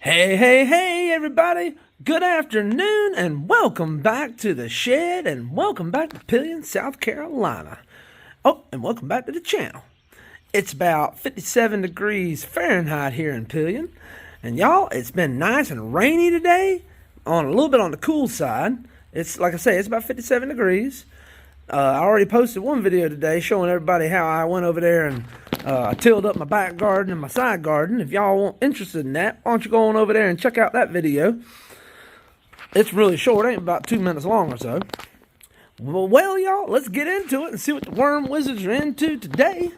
Hey, hey, hey, everybody. Good afternoon, and welcome back to the shed, and welcome back to Pillion, South Carolina. Oh, and welcome back to the channel. It's about 57 degrees Fahrenheit here in Pillion, and y'all, it's been nice and rainy today, on a little bit on the cool side. It's, like I say, it's about 57 degrees. I already posted one video today showing everybody how I went over there and tilled up my back garden and my side garden. If y'all are interested in that, why don't you go on over there and check out that video. It's really short, ain't about 2 minutes long or so. Well, y'all, let's get into it and see what the worm wizards are into today.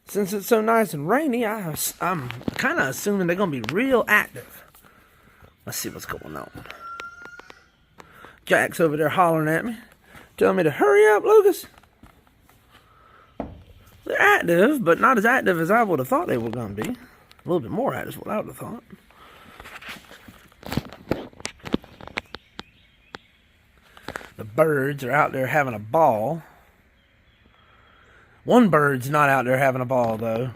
Since it's so nice and rainy, I'm kind of assuming they're going to be real active. Let's see what's going on. Jack's over there hollering at me, telling me to hurry up, Lucas. They're active, but not as active as I would have thought they were going to be. A little bit more active is what I would have thought. The birds are out there having a ball. One bird's not out there having a ball, though.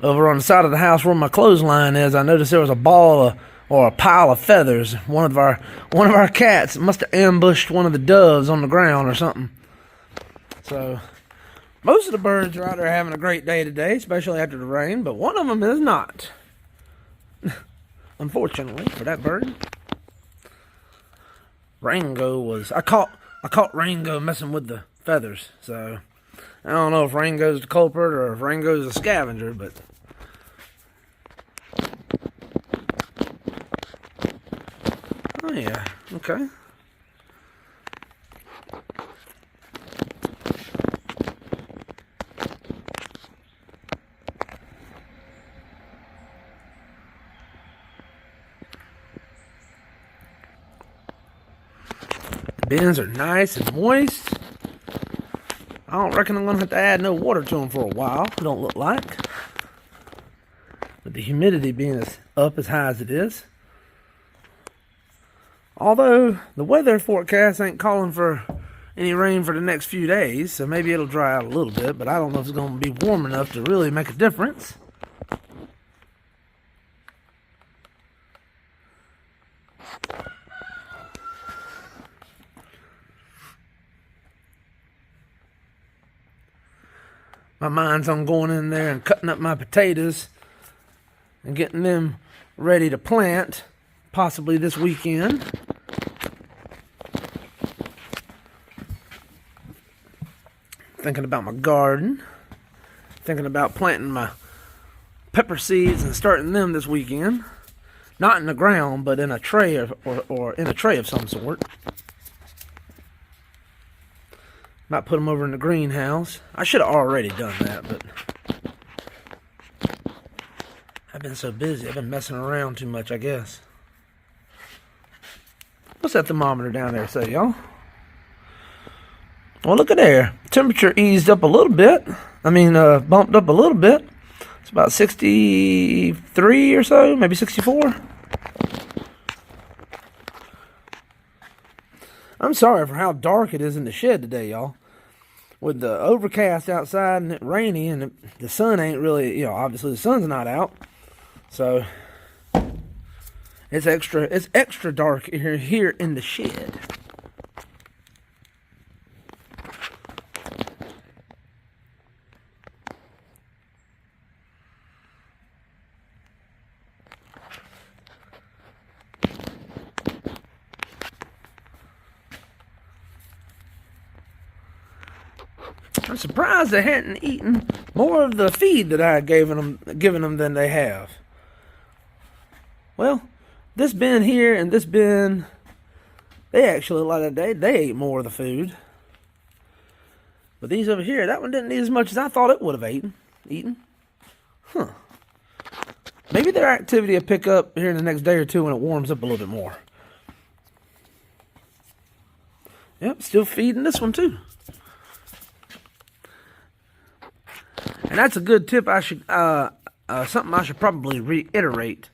Over on the side of the house where my clothesline is, I noticed there was a ball or a pile of feathers. One of our cats must have ambushed one of the doves on the ground or something. So most of the birds are out there having a great day today, especially after the rain, but one of them is not. Unfortunately for that bird. Rango was... I caught Rango messing with the feathers, so I don't know if Rango's the culprit or if Rango's a scavenger, but... Oh yeah, okay. The bins are nice and moist. I don't reckon I'm going to have to add no water to them for a while. It don't look like. With the humidity being up as high as it is. Although the weather forecast ain't calling for any rain for the next few days, so maybe it'll dry out a little bit, but I don't know if it's going to be warm enough to really make a difference. My mind's on going in there and cutting up my potatoes and getting them ready to plant, possibly this weekend. Thinking about my garden. Thinking about planting my pepper seeds and starting them this weekend. Not in the ground, but in a tray or in a tray of some sort. Might put them over in the greenhouse. I should have already done that, but I've been so busy. I've been messing around too much, I guess. What's that thermometer down there say, y'all? Well, look at there. Temperature eased up a little bit. Bumped up a little bit. It's about 63 or so, maybe 64. I'm sorry for how dark it is in the shed today, y'all. With the overcast outside and it rainy and the sun ain't really, obviously the sun's not out. So it's extra dark here in the shed. I'm surprised they hadn't eaten more of the feed that I had given them than they have. Well, this bin here and this bin, they actually, they ate more of the food. But these over here, that one didn't eat as much as I thought it would have eaten. Huh. Maybe their activity will pick up here in the next day or two when it warms up a little bit more. Yep, still feeding this one too. And that's a good tip. Something I should probably reiterate.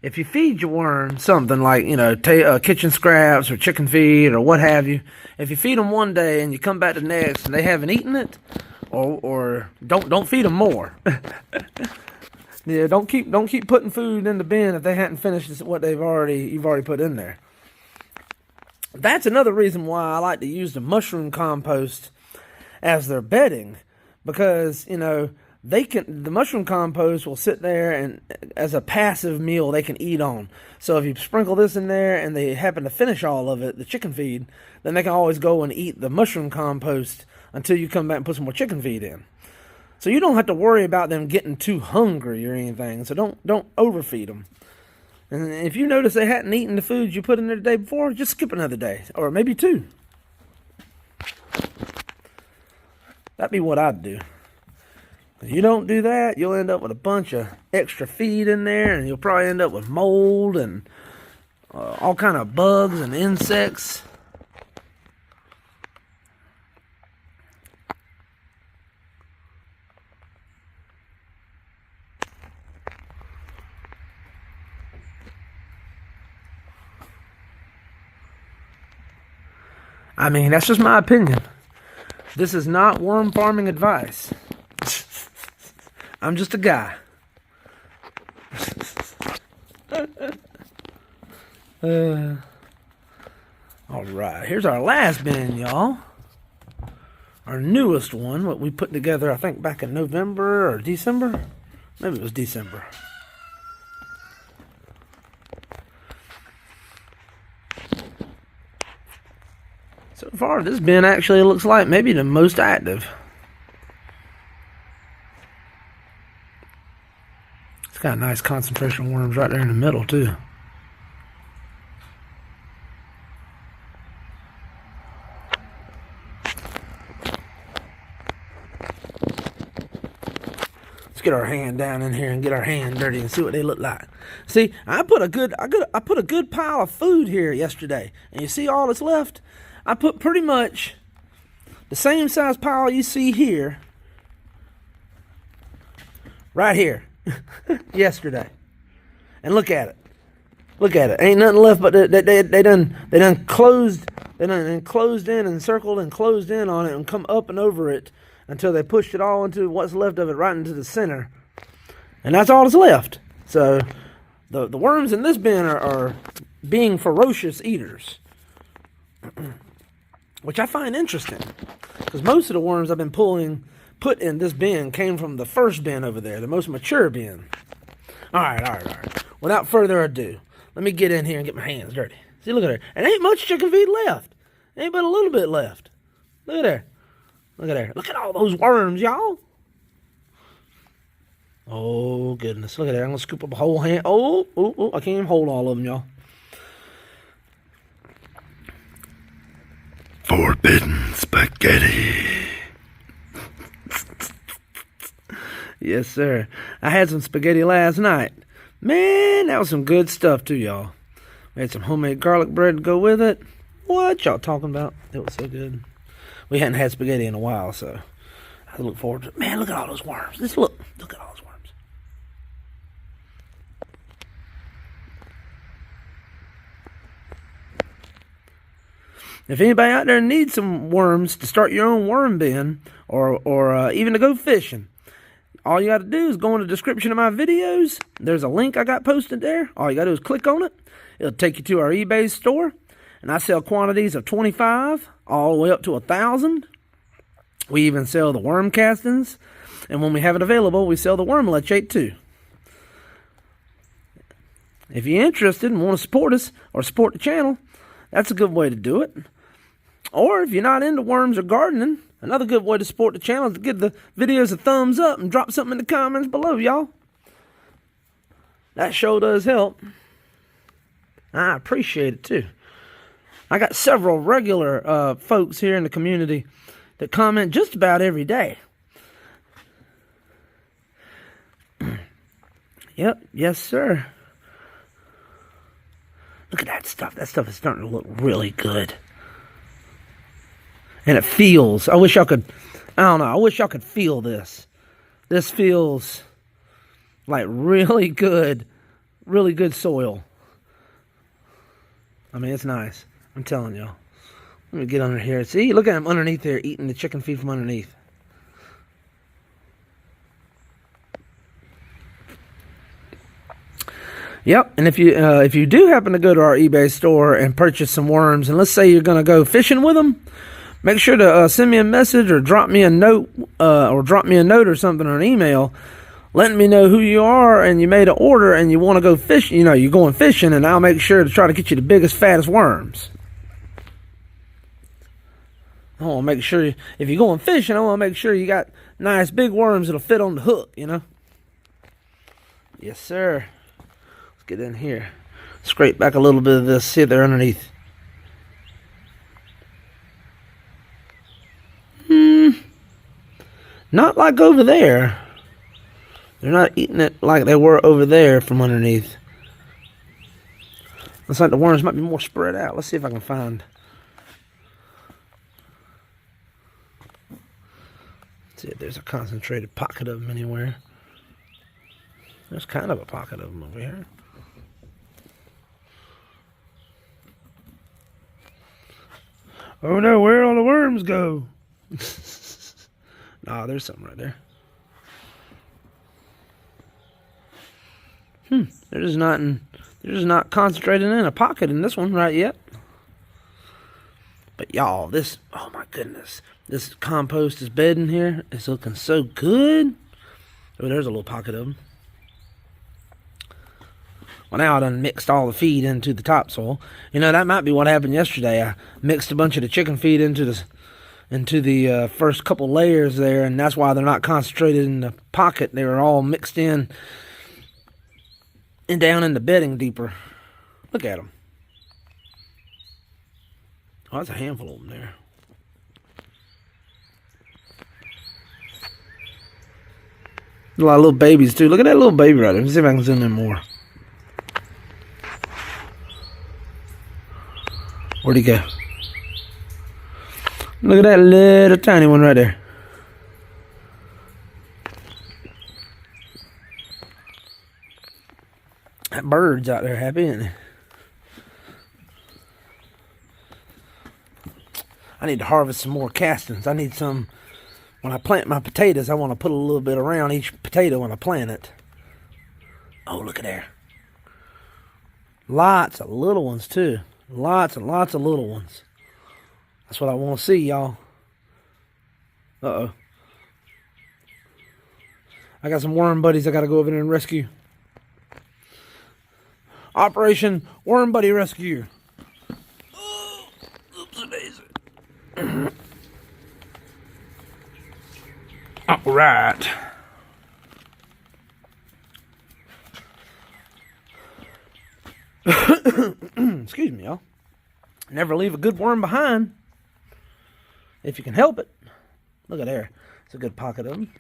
If you feed your worm something like, kitchen scraps or chicken feed or what have you, if you feed them one day and you come back the next and they haven't eaten it, or don't feed them more. Yeah, don't keep putting food in the bin if they hadn't finished what you've already put in there. That's another reason why I like to use the mushroom compost as their bedding, because the mushroom compost will sit there and as a passive meal they can eat on. So if you sprinkle this in there and they happen to finish all of it, the chicken feed, then they can always go and eat the mushroom compost until you come back and put some more chicken feed in. So you don't have to worry about them getting too hungry or anything. So don't overfeed them. And if you notice they hadn't eaten the food you put in there the day before, just skip another day or maybe two. That'd be what I'd do. If you don't do that, you'll end up with a bunch of extra feed in there, and you'll probably end up with mold and all kind of bugs and insects. I mean, that's just my opinion. This is not worm farming advice. I'm just a guy. All right, here's our last bin, y'all. Our newest one, what we put together, I think, back in November or December. Maybe it was December. So far, this bin actually looks like maybe the most active. It's got nice concentration of worms right there in the middle, too. Let's get our hand down in here and get our hand dirty and see what they look like. See, I put a good pile of food here yesterday, and you see all that's left? I put pretty much the same size pile you see here, right here, yesterday. And look at it. Look at it. Ain't nothing left but they done closed in and circled and closed in on it and come up and over it until they pushed it all into what's left of it right into the center. And that's all that's left. So the worms in this bin are being ferocious eaters. Which I find interesting, because most of the worms I've been put in this bin came from the first bin over there, the most mature bin. All right. Without further ado, let me get in here and get my hands dirty. See, look at there. And ain't much chicken feed left. Ain't but a little bit left. Look at there. Look at there. Look at all those worms, y'all. Oh, goodness. Look at there. I'm going to scoop up a whole hand. Oh, I can't even hold all of them, y'all. Forbidden spaghetti. Yes, sir. I had some spaghetti last night. Man, that was some good stuff too, y'all. We had some homemade garlic bread to go with it. What y'all talking about? It was so good. We hadn't had spaghetti in a while, so I look forward to it. Man, look at all those worms. Look at all those worms. If anybody out there needs some worms to start your own worm bin or even to go fishing, all you got to do is go in the description of my videos. There's a link I got posted there. All you got to do is click on it. It'll take you to our eBay store. And I sell quantities of 25 all the way up to 1,000. We even sell the worm castings. And when we have it available, we sell the worm leachate too. If you're interested and want to support us or support the channel, that's a good way to do it. Or if you're not into worms or gardening, another good way to support the channel is to give the videos a thumbs up and drop something in the comments below, y'all. That sure does help. I appreciate it too. I got several regular folks here in the community that comment just about every day. Yep, yes sir. Look at that stuff. That stuff is starting to look really good. And it feels, I wish y'all could feel this. This feels like really good soil. I mean, it's nice. I'm telling y'all. Let me get under here. See, look at him underneath there eating the chicken feed from underneath. Yep, and if you do happen to go to our eBay store and purchase some worms, and let's say you're going to go fishing with them, make sure to send me a message or drop me a note or something, or an email, letting me know who you are and you made an order and you want to go fishing. You know, you're going fishing, and I'll make sure to try to get you the biggest, fattest worms. I want to make sure if you're going fishing, I want to make sure you got nice big worms that'll fit on the hook. You know. Yes, sir. Get in here, scrape back a little bit of this, see if they're underneath. Not like over there. They're not eating it like they were over there from underneath. Looks like the worms might be more spread out. Let's see if I can find. See if there's a concentrated pocket of them anywhere. There's kind of a pocket of them over here. Oh no, where'd all the worms go? Nah, there's something right there. They're just not concentrating in a pocket in this one right yet. But y'all, oh my goodness, this compost is bedding here. It's looking so good. Oh, there's a little pocket of them. Well, now I done mixed all the feed into the topsoil. You know, that might be what happened yesterday. I mixed a bunch of the chicken feed into the first couple layers there, and that's why they're not concentrated in the pocket. They were all mixed in and down in the bedding deeper. Look at them. Oh, that's a handful of them there. A lot of little babies, too. Look at that little baby right there. Let's see if I can zoom in more. Where'd he go? Look at that little tiny one right there. That bird's out there happy, isn't he? I need to harvest some more castings. I need some. When I plant my potatoes, I want to put a little bit around each potato when I plant it. Oh, look at there. Lots of little ones, too. Lots and lots of little ones. That's what I want to see, y'all. Uh-oh. I got some worm buddies I got to go over there and rescue. Operation Worm Buddy Rescue. Oh, oops, daisy. All right. Excuse me, y'all. Never leave a good worm behind if you can help it. Look at there. It's a good pocket of them.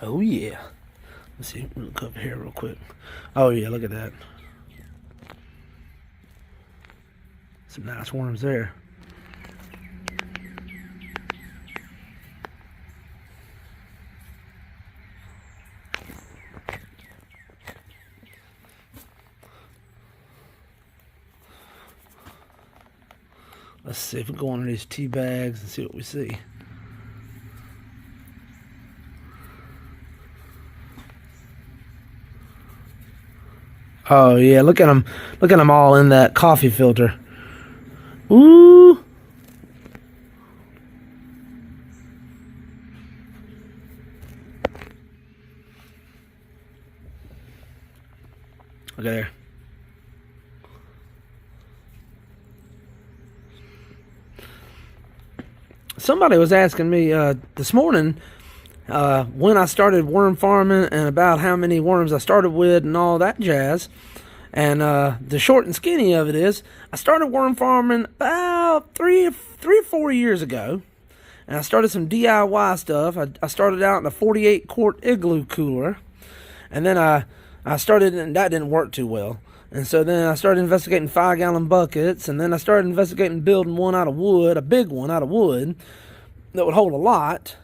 Oh yeah. Let's see. Look up here real quick. Oh yeah, look at that. Some nice worms there. Let's see if we go under these tea bags and see what we see. Oh yeah, look at them. Look at them all in that coffee filter. Ooh. Look at there. Somebody was asking me this morning when I started worm farming and about how many worms I started with and all that jazz. And the short and skinny of it is, I started worm farming about three or 4 years ago. And I started some DIY stuff. I started out in a 48 quart igloo cooler. And then I started, and that didn't work too well. And so then I started investigating 5-gallon buckets. And then I started investigating building one out of wood, a big one out of wood, that would hold a lot.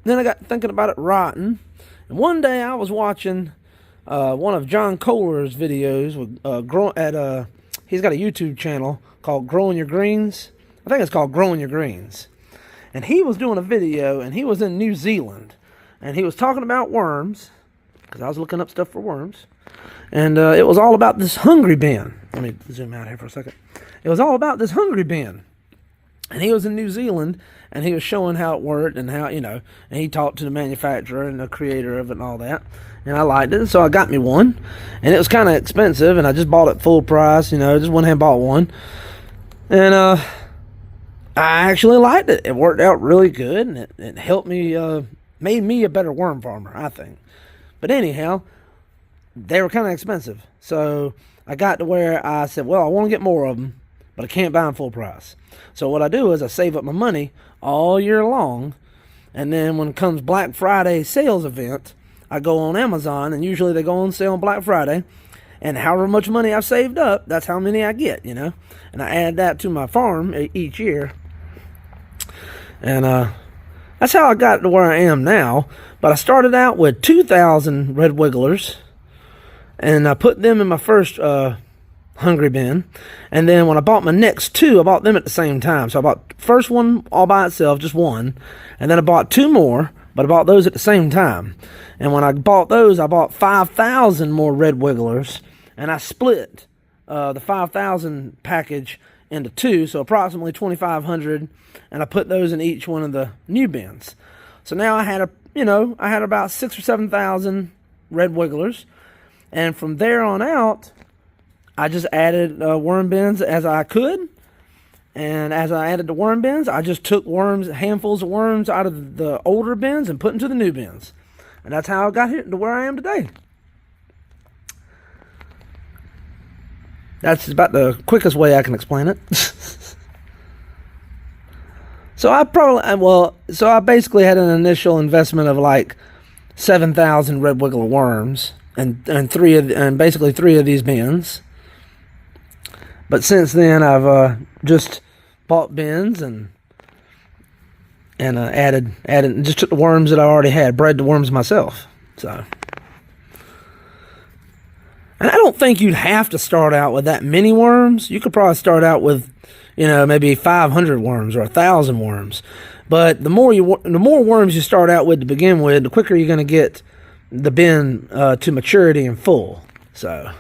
then I got thinking about it rotting. And one day I was watching one of John Kohler's videos with he's got a YouTube channel called Growing Your Greens. I think it's called Growing Your Greens. And he was doing a video, and he was in New Zealand, and he was talking about worms, because I was looking up stuff for worms, and it was all about this hungry bin. Let me zoom out here for a second. It was all about this hungry bin, and he was in New Zealand, and he was showing how it worked, and how, and he talked to the manufacturer and the creator of it and all that, and I liked it, so I got me one, and it was kind of expensive, and I just bought it full price, just went ahead and bought one, and I actually liked it. It worked out really good, and it helped me, made me a better worm farmer, I think. But anyhow, they were kind of expensive. So I got to where I said, well, I want to get more of them, but I can't buy them full price. So what I do is I save up my money all year long, and then when it comes Black Friday sales event, I go on Amazon, and usually they go on sale on Black Friday, and however much money I've saved up, that's how many I get, and I add that to my farm each year. And that's how I got to where I am now. But I started out with 2,000 red wigglers, and I put them in my first hungry bin. And then when I bought my next two, I bought them at the same time. So I bought the first one all by itself, just one, and then I bought two more, but I bought those at the same time. And when I bought those, I bought 5,000 more red wigglers, and I split the 5,000 package into two, so approximately 2,500, and I put those in each one of the new bins. So now I had about 6,000 or 7,000 red wigglers, and from there on out, I just added worm bins as I could, and as I added the worm bins, I just took handfuls of worms out of the older bins and put into the new bins, and that's how I got here to where I am today. That's about the quickest way I can explain it. So I basically had an initial investment of like 7,000 red wiggler worms and basically three of these bins. But since then, I've just bought bins and added, just took the worms that I already had, bred the worms myself. So. And I don't think you'd have to start out with that many worms. You could probably start out with, maybe 500 worms or 1,000 worms. But the more worms you start out with to begin with, the quicker you're going to get the bin to maturity and full. So,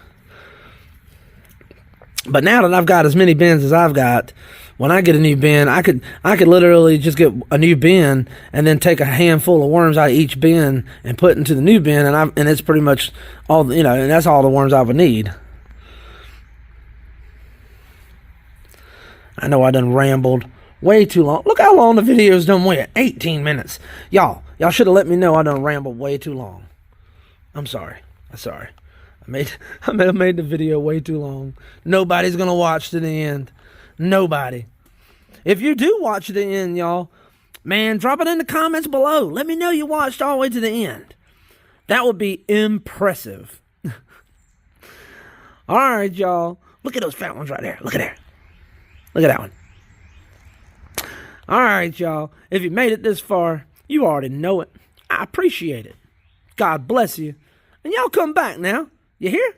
but now that I've got as many bins as I've got, when I get a new bin, I could literally just get a new bin and then take a handful of worms out of each bin and put into the new bin, and it's pretty much all, and that's all the worms I would need. I know I done rambled way too long. Look how long the video's done went. 18 minutes. Y'all should have let me know I done rambled way too long. I'm sorry. I made the video way too long. Nobody's gonna watch to the end. Nobody. If you do watch to the end, y'all, man, drop it in the comments below. Let me know you watched all the way to the end. That would be impressive. All right, y'all. Look at those fat ones right there. Look at there. Look at that one. All right, y'all. If you made it this far, you already know it. I appreciate it. God bless you. And y'all come back now. You hear?